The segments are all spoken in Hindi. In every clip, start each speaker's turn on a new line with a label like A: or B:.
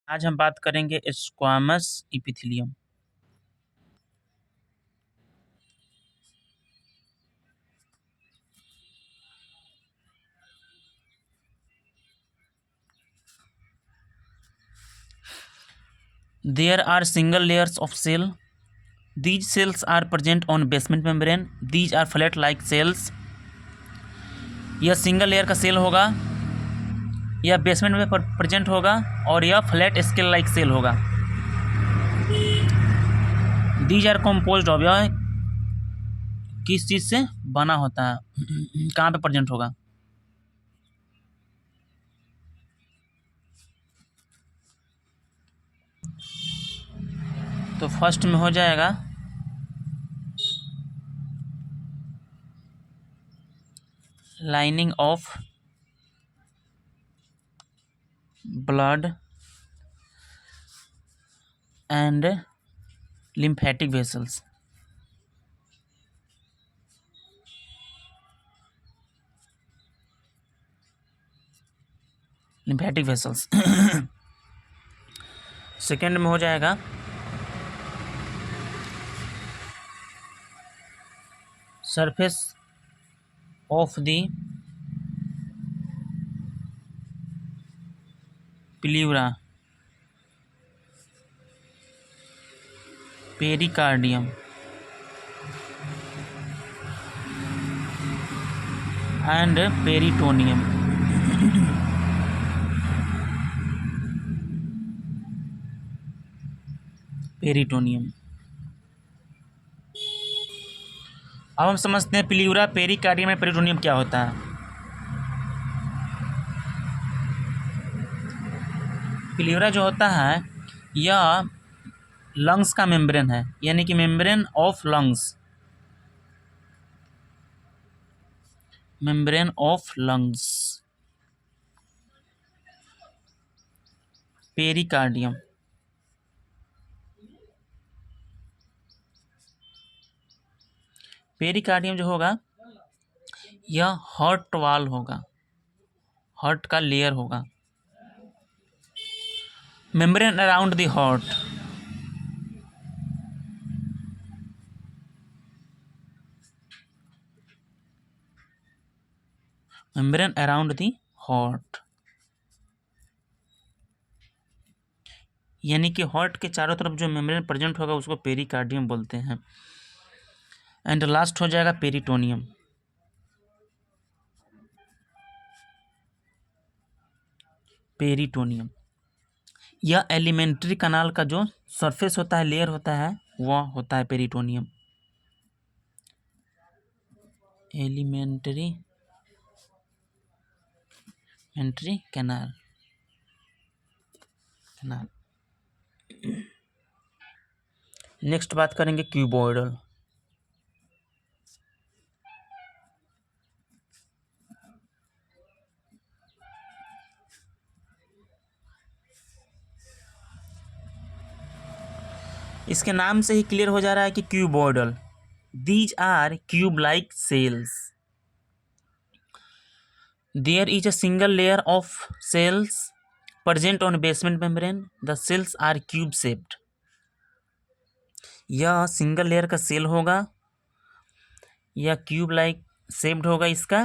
A: आज हम बात करेंगे squamous epithelium. There are single layers of cell. These cells are present on basement membrane. These are flat-like cells. यह सिंगल लेयर का सेल होगा, यह बेसमेंट में प्रेजेंट होगा और यह फ्लैट स्केल लाइक सेल होगा। दीज आर कम्पोज्ड ऑफ, यह किस चीज़ से बना होता है, कहाँ पे प्रेजेंट होगा। तो फर्स्ट में हो जाएगा lining of blood and lymphatic vessels. lymphatic vessels. Second में हो जाएगा surface of the pleura pericardium and peritoneum. Peritoneum. अब हम समझते हैं प्लीउरा, पेरिकार्डियम एंड पेरिटोनियम क्या होता है। प्लीउरा जो होता है यह लंग्स का मेम्ब्रेन है, यानी कि membrane of lungs. Membrane of lungs. Pericardium pericardium जो होगा यह हार्ट वाल होगा, हार्ट का लेयर होगा। Membrane around the heart. Membrane around the heart, यानी कि हार्ट के चारों तरफ जो मेम्ब्रेन प्रेजेंट होगा उसको पेरिकार्डियम बोलते हैं। एंड लास्ट हो जाएगा पेरिटोनियम। पेरिटोनियम यह एलिमेंट्री कनाल का जो सरफेस होता है, लेयर होता है, वह होता है पेरिटोनियम। Alimentary canal. नेक्स्ट बात करेंगे क्यूबॉइडल। इसके नाम से ही क्लियर हो जा रहा है कि cuboidal. These are cube like cells. There is a single layer of cells present on basement membrane. The cells are cube shaped. यह सिंगल लेयर का सेल होगा, यह क्यूब लाइक शेप्ड होगा इसका।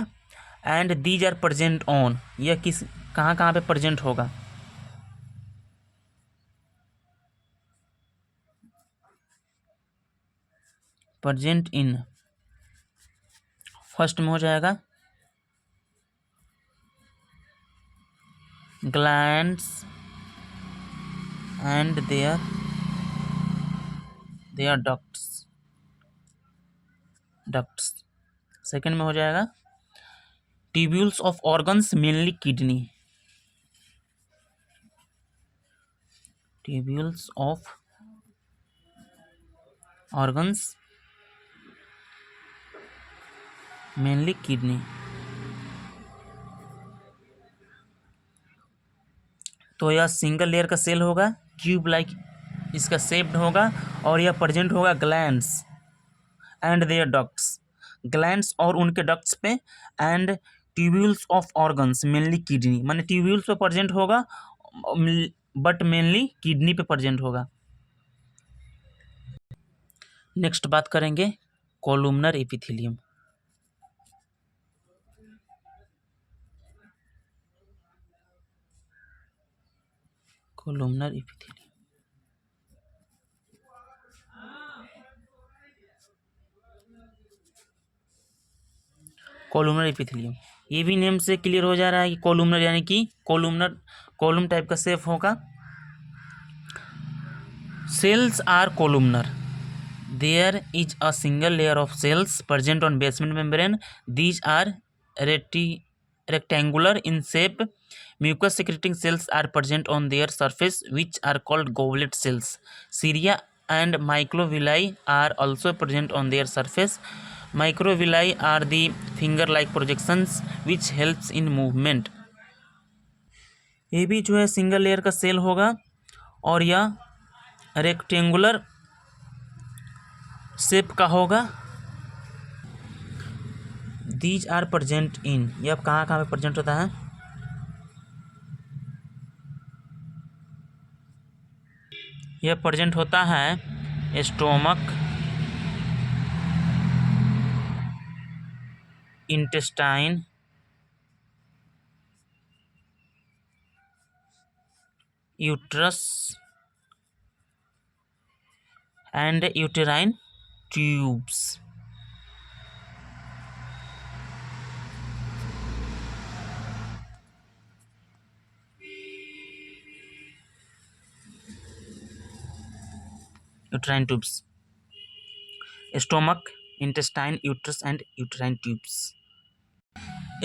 A: And these are present on, यह किस कहाँ पे प्रेजेंट होगा। प्रेजेंट इन, फर्स्ट में हो जाएगा glands and their ducts. Second में हो जाएगा tubules of organs, mainly kidney. Tubules of organs, mainly kidney. तो यह सिंगल लेयर का सेल होगा, क्यूब लाइक इसका शेप्ड होगा और यह प्रेजेंट होगा glands and their ducts. Glands और उनके डक्ट्स पे and tubules of organs, mainly kidney, माने ट्यूब्यूल्स पे प्रेजेंट होगा बट मेनली किडनी पे प्रेजेंट होगा। नेक्स्ट बात करेंगे columnar epithelium. Columnar epithelium, columnar epithelium, ये भी नेम से क्लियर हो जा रहा है कि कोलुमनर यानी कि कोलुमनर कॉलम टाइप का शेप होगा। Cells are columnar, there is a single layer of cells present on basement membrane, these are rectangular in shape, mucus secreting cells are present on their surface which are called goblet cells, cilia and microvilli are also present on their surface, microvilli are the finger like projections which helps in movement। ये भी जो है सिंगल लेयर का सेल होगा और यह रेक्टेंगुलर शेप का होगा। दीज आर प्रेजेंट इन, ये अब कहाँ कहाँ पे प्रेजेंट होता है, यह प्रेजेंट होता है stomach, intestine, uterus and uterine tubes. Uterine tubes, stomach, intestine, uterus and uterine tubes.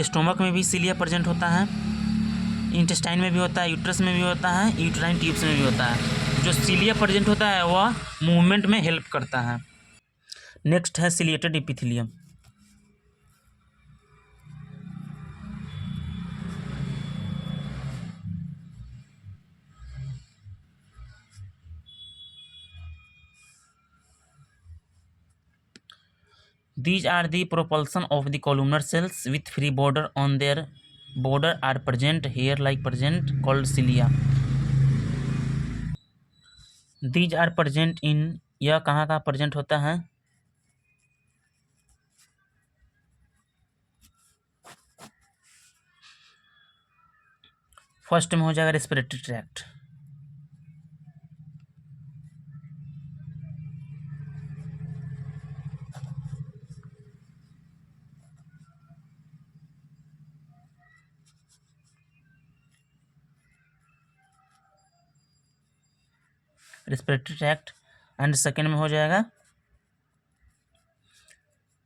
A: Stomach में भी सीलिया प्रेजेंट होता है, इंटेस्टाइन में भी होता है, यूट्रस में भी होता है, यूटेराइन ट्यूब्स में भी होता है। जो सीलिया प्रेजेंट होता है वह मूवमेंट में हेल्प करता है। नेक्स्ट है ciliated epithelium. These are the propulsion of the columnar cells with free border on their border are present hair like present called cilia. These are present in, यह कहाँ कहाँ प्रेजेंट होता है, फर्स्ट में हो जाएगा respiratory tract, respiratory tract and second में हो जाएगा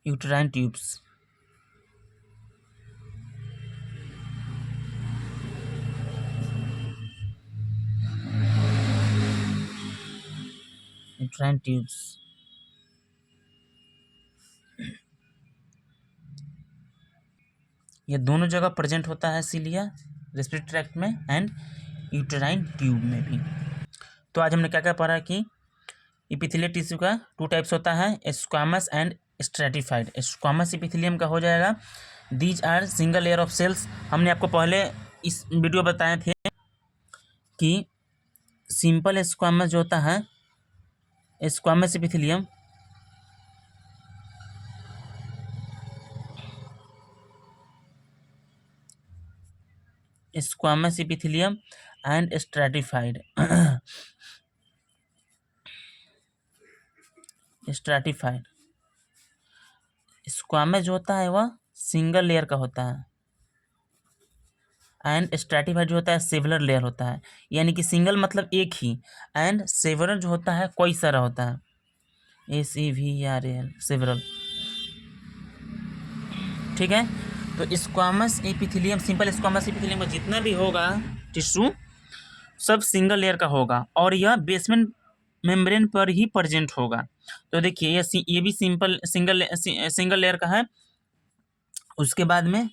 A: यूटेराइन ट्यूब्स। यूटेराइन ट्यूब्स, ये दोनों जगह प्रेजेंट होता है सीलिया, रेस्पिरेटरी ट्रैक्ट में एंड यूटेराइन ट्यूब में भी। तो आज हमने क्या क्या पढ़ा कि एपिथेलियल टिश्यू का टू टाइप्स होता है, squamous and stratified. Squamous epithelium का हो जाएगा these are single layer of cells. हमने आपको पहले इस वीडियो बताए थे कि सिंपल स्क्वामस जो होता है, squamous epithelium squamous epithelium and stratified. Stratified squamous जो होता है वह सिंगल लेयर का होता है एंड स्ट्रेटिफाइड जो होता है सेवरल लेयर होता है, यानी कि सिंगल मतलब एक ही एंड सेवरल जो होता है कई सारा होता है, SEVERAL सेवरल। ठीक है, तो squamous epithelium, simple squamous epithelium का जितना भी होगा टिश्यू सब सिंगल लेयर का होगा और यह बेसमेंट मेम्ब्रेन पर ही प्रेजेंट होगा। तो देखिए ये भी सिंगल लेयर का है, उसके बाद में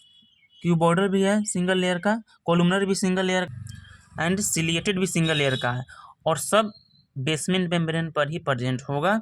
A: क्यू बॉर्डर भी है सिंगल लेयर का, कोलुमनर भी सिंगल लेयर एंड सिलिएटेड भी सिंगल लेयर का है और सब बेसमेंट मेम्ब्रेन पर ही प्रेजेंट होगा।